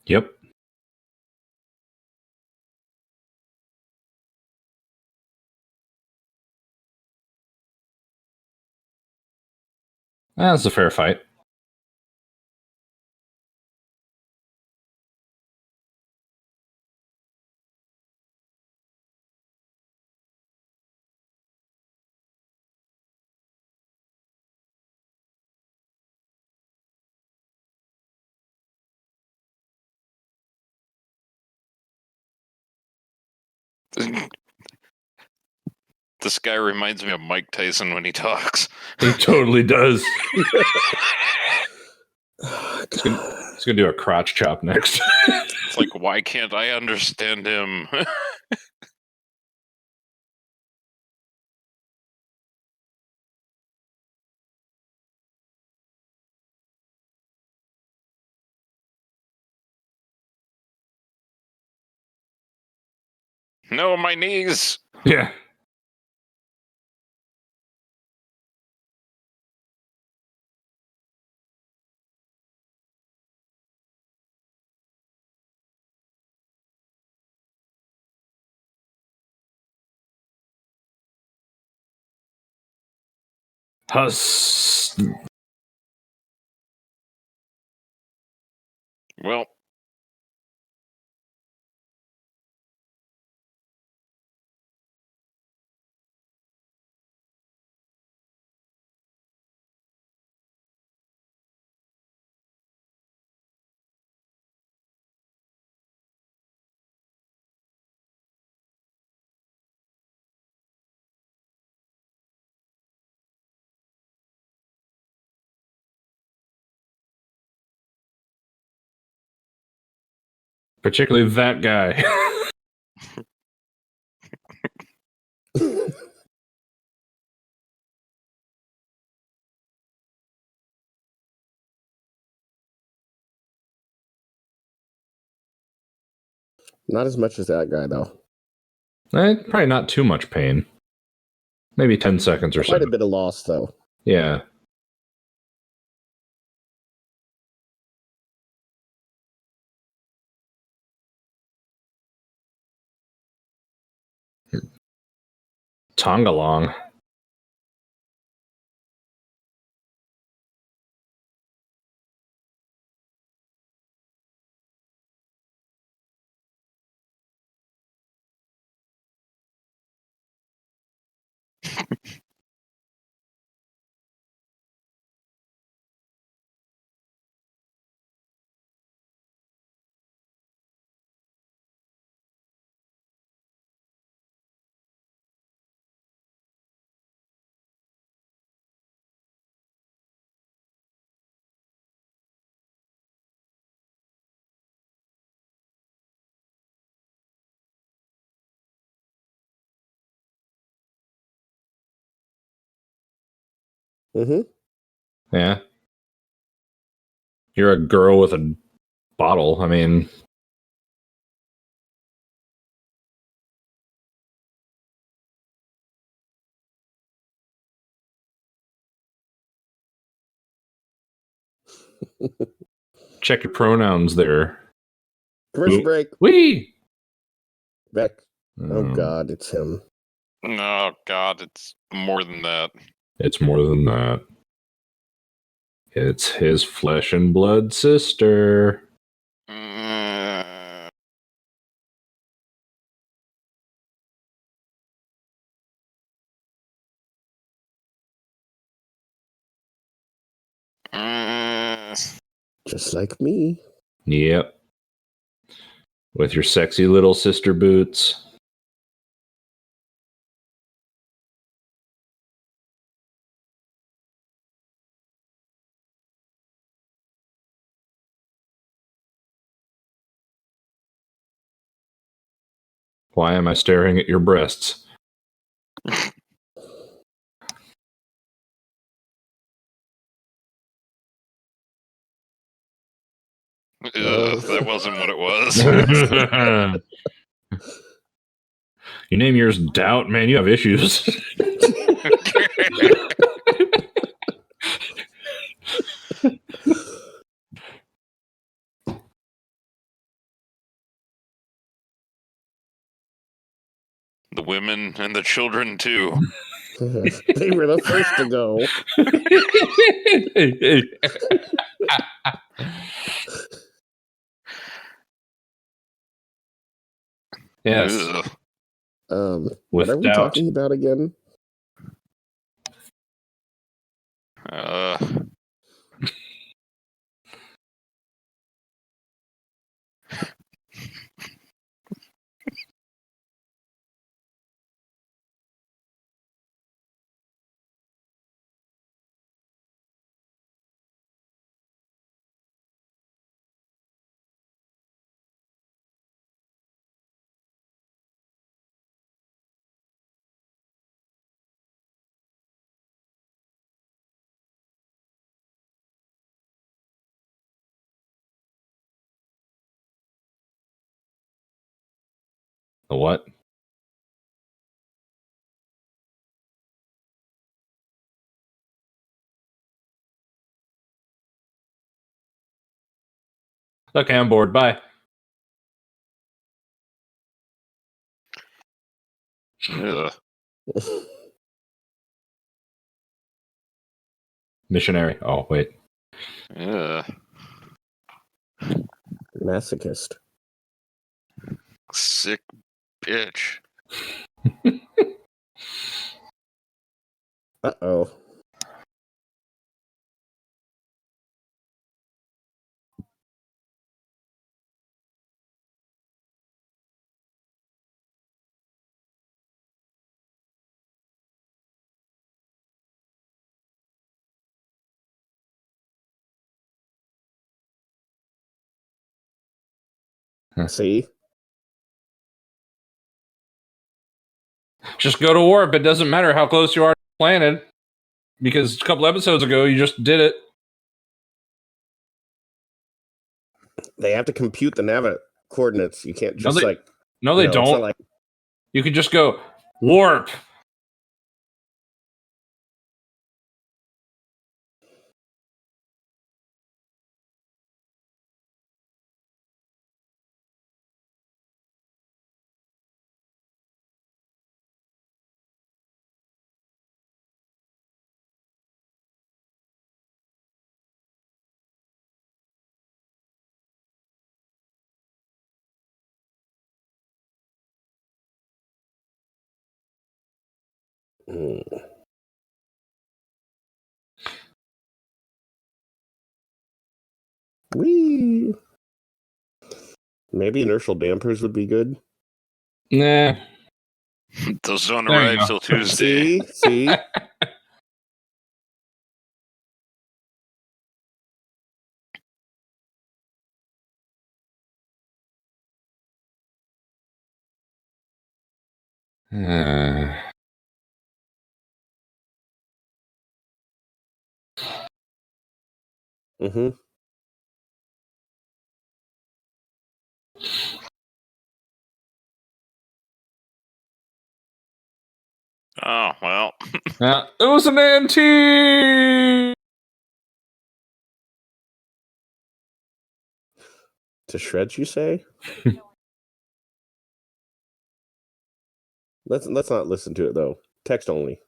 Yep. That's a fair fight. This guy reminds me of Mike Tyson when he talks. He totally does. Oh, He's gonna do a crotch chop next. It's like, why can't I understand him? No, my knees. Yeah. Huss. Well, Particularly that guy. Not as much as that guy, though. Probably not too much pain. Maybe 10 seconds or so. Quite a bit of loss, though. Yeah. Tongalong. Mm-hmm. Yeah. You're a girl with a bottle. I mean, check your pronouns there. Commercial break. Wee! Beck. Oh, God, it's him. oh God, it's more than that. It's more than that. It's his flesh and blood sister. Just like me. Yep. With your sexy little sister boots. Why am I staring at your breasts? That wasn't what it was. You name yours Doubt, man, you have issues. The women and the children too. They were the first to go. Yes. Ugh. What are we Doubt. talking about again? The what? Okay, I'm bored. Bye. Ugh. Missionary. Oh, wait. Yeah. Masochist. Sick bitch. Uh-oh. See? Just go to warp. It doesn't matter how close you are to the planet, because a couple episodes ago you just did it. They have to compute the nav coordinates. You can't just they like... No, they it's not don't. like... You could just go warp. Hmm. Whee! Maybe inertial dampers would be good. Nah. Those don't There you arrive go. till Tuesday. See? Mm-hmm. Oh, well. It was an antique. To shreds, you say? Let's not listen to it though. Text only.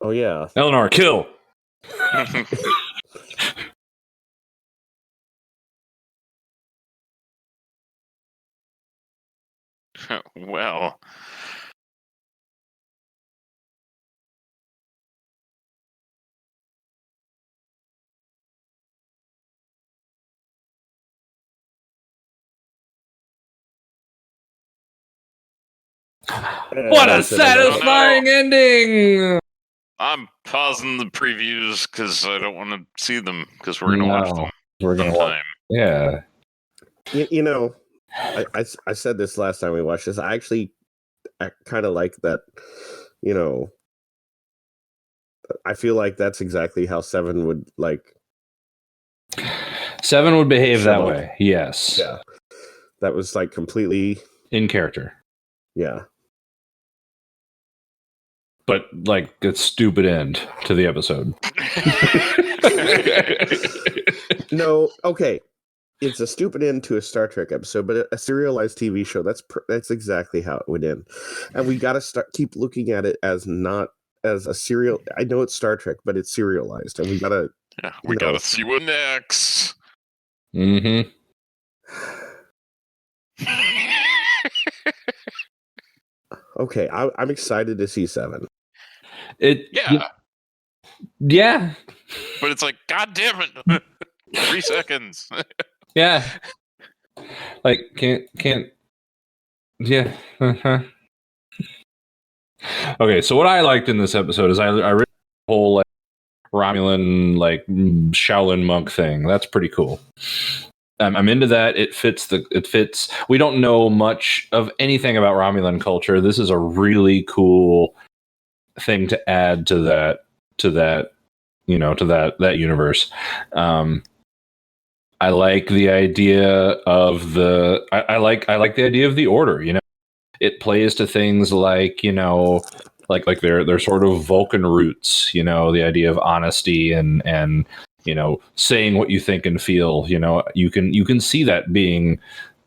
Oh yeah. Eleanor, kill. Well. What a satisfying ending! I'm pausing the previews because I don't want to see them because we're going to watch them We're gonna sometime. Yeah. You know, I said this last time we watched this. I kind of like that. You know, I feel like that's exactly how Seven would like. Seven would behave Shut that up. way. Yes. Yeah, that was like completely In character. yeah. But like a stupid end to the episode. No, okay. It's a stupid end to a Star Trek episode, but a serialized TV show. That's exactly how it would end, and we got to keep looking at it as not as a serial. I know it's Star Trek, but it's serialized, and we gotta. Yeah, we got to see what next. Mm-hmm. Okay, I'm excited to see Seven. Yeah. Yeah. But it's like, God damn it. 3 seconds. Yeah. Like can't. Yeah. Uh-huh. Okay, so what I liked in this episode is I read the whole like Romulan like Shaolin monk thing. That's pretty cool. I'm into that. It fits. We don't know much of anything about Romulan culture. This is a really cool thing to add to that universe. I like the idea of I like the idea of the Order. You know, it plays to things like like they're sort of Vulcan roots, the idea of honesty and saying what you think and feel. You can see that being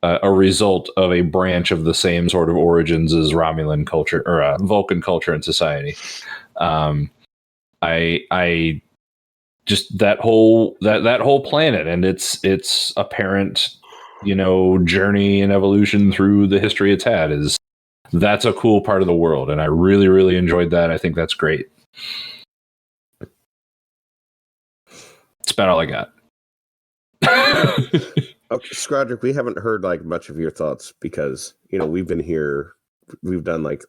a result of a branch of the same sort of origins as Romulan culture or Vulcan culture and society. I just that whole planet and its apparent journey and evolution through the history it's had that's a cool part of the world, and I really, really enjoyed that. I think that's great. That's about all I got. Okay, Scrodrick, we haven't heard like much of your thoughts because we've been here, we've done like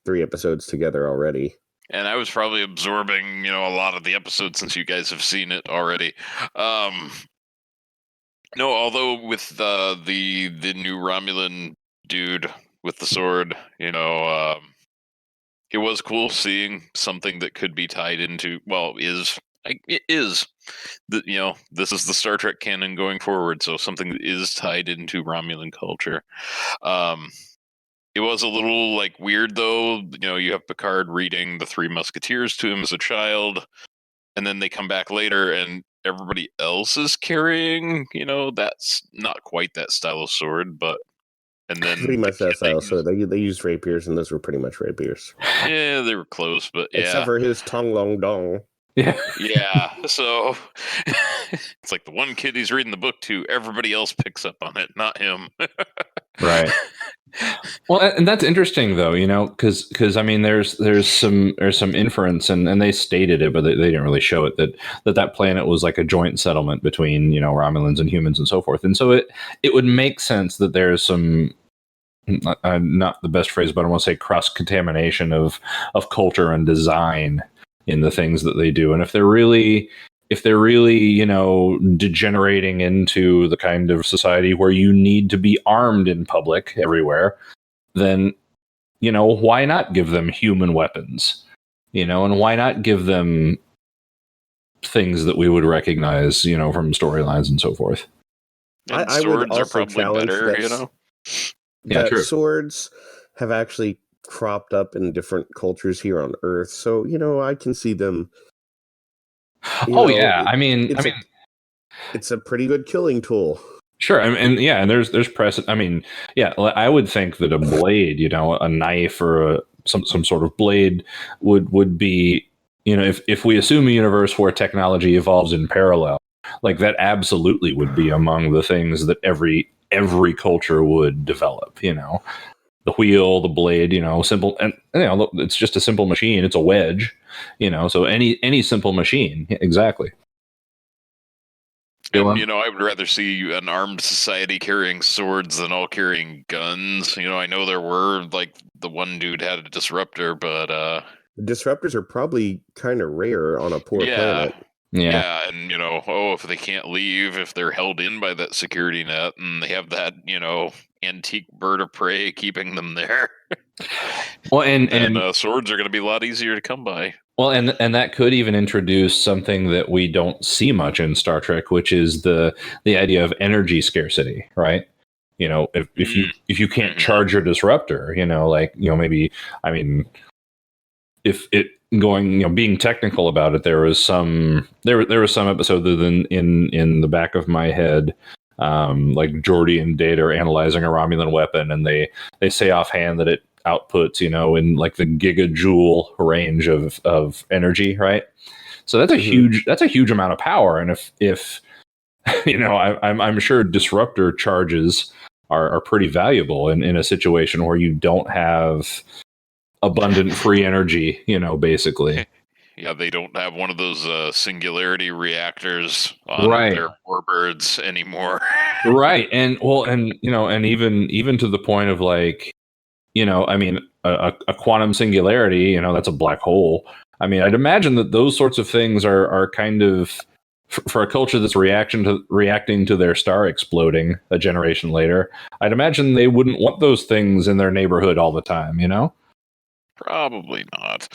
3 episodes together already. And I was probably absorbing, a lot of the episodes since you guys have seen it already. No, although with the new Romulan dude with the sword, it was cool seeing something that could be tied into. Well, it is. This is the Star Trek canon going forward, so something that is tied into Romulan culture. It was a little like weird though. You have Picard reading the Three Musketeers to him as a child, and then they come back later and everybody else is carrying, that's not quite that style of sword, but and then pretty much that style. So they used rapiers, and those were pretty much rapiers. Yeah, they were close, but yeah. Except for his Tong Long Dong. Yeah. Yeah. So it's like the one kid he's reading the book to, everybody else picks up on it, not him. Right. Well, and that's interesting though, because I mean, there's some inference, and they stated it, but they didn't really show it that planet was like a joint settlement between Romulans and humans and so forth, and so it would make sense that there's some not the best phrase, but I want to say cross contamination of culture and design in the things that they do, and if they're really degenerating into the kind of society where you need to be armed in public everywhere, then why not give them human weapons, and why not give them things that we would recognize from storylines and so forth. And I swords would are also probably challenge better, Yeah, that true. swords have actually cropped up in different cultures here on Earth, so I can see them. Yeah, I mean, it's a pretty good killing tool. Sure, and there's precedent. I mean, yeah, I would think that a blade, a knife or some sort of blade would be, if we assume a universe where technology evolves in parallel, like that absolutely would be among the things that every culture would develop. The wheel, the blade, simple, and it's just a simple machine. It's a wedge, so any simple machine, exactly. And, I would rather see an armed society carrying swords than all carrying guns. I know there were, like, the one dude had a disruptor, but... Disruptors are probably kind of rare on a poor planet. Yeah, and, if they can't leave, if they're held in by that security net, and they have that, antique bird of prey keeping them there. Well, and swords are going to be a lot easier to come by. Well, and that could even introduce something that we don't see much in Star Trek, which is the idea of energy scarcity, right? If you can't charge your disruptor, maybe, I mean, if it going, being technical about it, there was some episode that in the back of my head, like Geordi and Data are analyzing a Romulan weapon, and they say offhand that it outputs, in like the gigajoule range of energy, right? So that's a huge amount of power, and if I'm sure disruptor charges are pretty valuable in a situation where you don't have abundant free energy, basically. Yeah, they don't have one of those singularity reactors on their warbirds anymore. Right, and even to the point of like, I mean, a quantum singularity, that's a black hole. I mean, I'd imagine that those sorts of things are kind of, for a culture that's reacting to their star exploding a generation later, I'd imagine they wouldn't want those things in their neighborhood all the time, Probably not.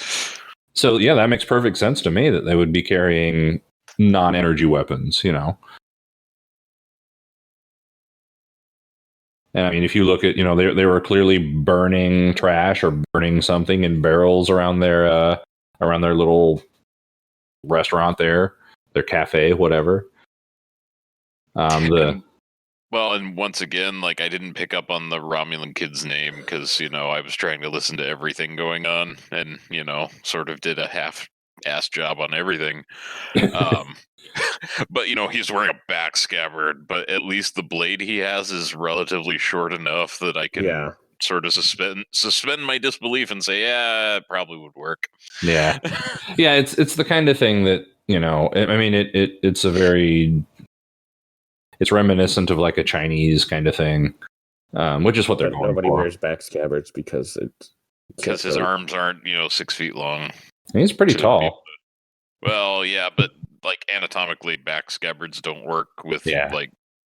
So yeah, that makes perfect sense to me that they would be carrying non-energy weapons, And I mean, if you look at, they were clearly burning trash or burning something in barrels around their little restaurant there, their cafe, whatever. And once again, like, I didn't pick up on the Romulan kid's name because, I was trying to listen to everything going on and, sort of did a half-ass job on everything. But, he's wearing a back scabbard, but at least the blade he has is relatively short enough that I can sort of suspend my disbelief and say, yeah, it probably would work. Yeah. Yeah, it's the kind of thing that, I mean, it's reminiscent of like a Chinese kind of thing, which is what they're going nobody for. wears back scabbards because his arms aren't 6 feet long. He's pretty tall. Well, yeah, but like anatomically, back scabbards don't work with like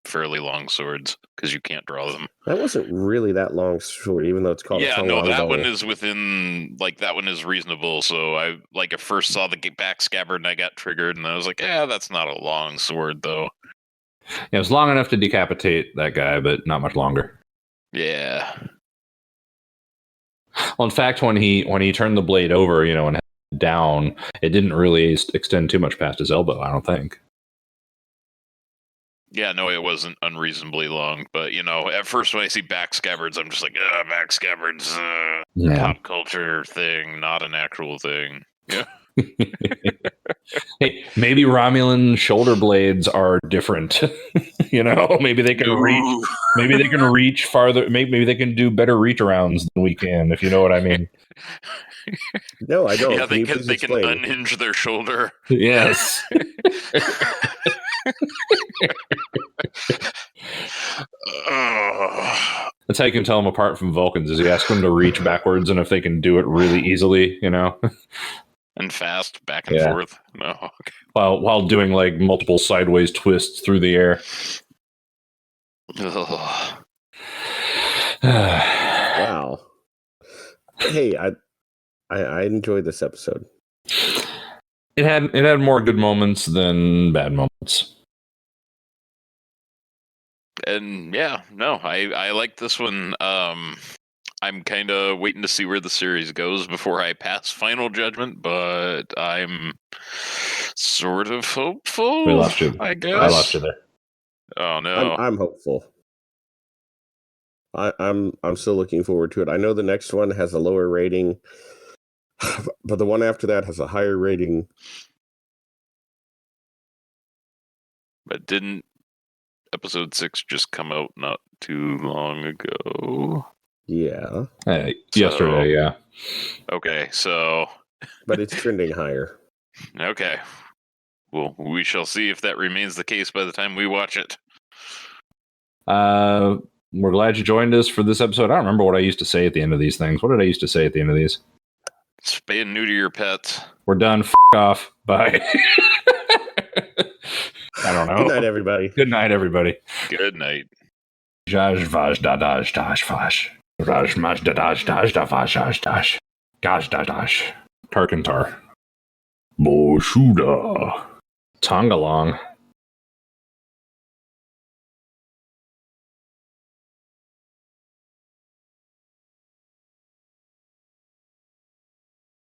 fairly long swords because you can't draw them. That wasn't really that long sword, even though it's called. That one is within that one is reasonable. So I at first saw the back scabbard and I got triggered, and I was like, yeah, that's not a long sword though. Yeah, it was long enough to decapitate that guy, but not much longer. Yeah. Well, in fact, when he turned the blade over, and down, it didn't really extend too much past his elbow, I don't think. Yeah, no, it wasn't unreasonably long, but at first when I see back scabbards, I'm just like, back scabbards, pop culture thing, not an actual thing. Yeah. Hey, maybe Romulan shoulder blades are different. Maybe they can reach. Maybe they can reach farther. Maybe they can do better reach arounds than we can. If you know what I mean. No, I don't. Yeah, they can unhinge their shoulder. Yes. That's how you can tell them apart from Vulcans. Is you ask them to reach backwards, and if they can do it really easily, and fast back and forth. No, okay. While doing like multiple sideways twists through the air. Wow. Hey, I enjoyed this episode. It had more good moments than bad moments. And I like this one. I'm kind of waiting to see where the series goes before I pass final judgment, but I'm sort of hopeful. We lost you. I guess I lost you there. Oh no, I'm hopeful. I'm still looking forward to it. I know the next one has a lower rating, but the one after that has a higher rating. But didn't episode 6 just come out not too long ago? Yeah. Yesterday, yeah. Okay, so... But it's trending higher. Okay. Well, we shall see if that remains the case by the time we watch it. We're glad you joined us for this episode. I don't remember what I used to say at the end of these things. What did I used to say at the end of these? Spay and neuter your pets. We're done. F*** off. Bye. I don't know. Good night, everybody. Good night, everybody. Good night. Jaj vaj da daj dash vash. Raj maj da daj dash da vash dash dash. Gaj da dash. Tarkantar. Boshuda. Tongalong.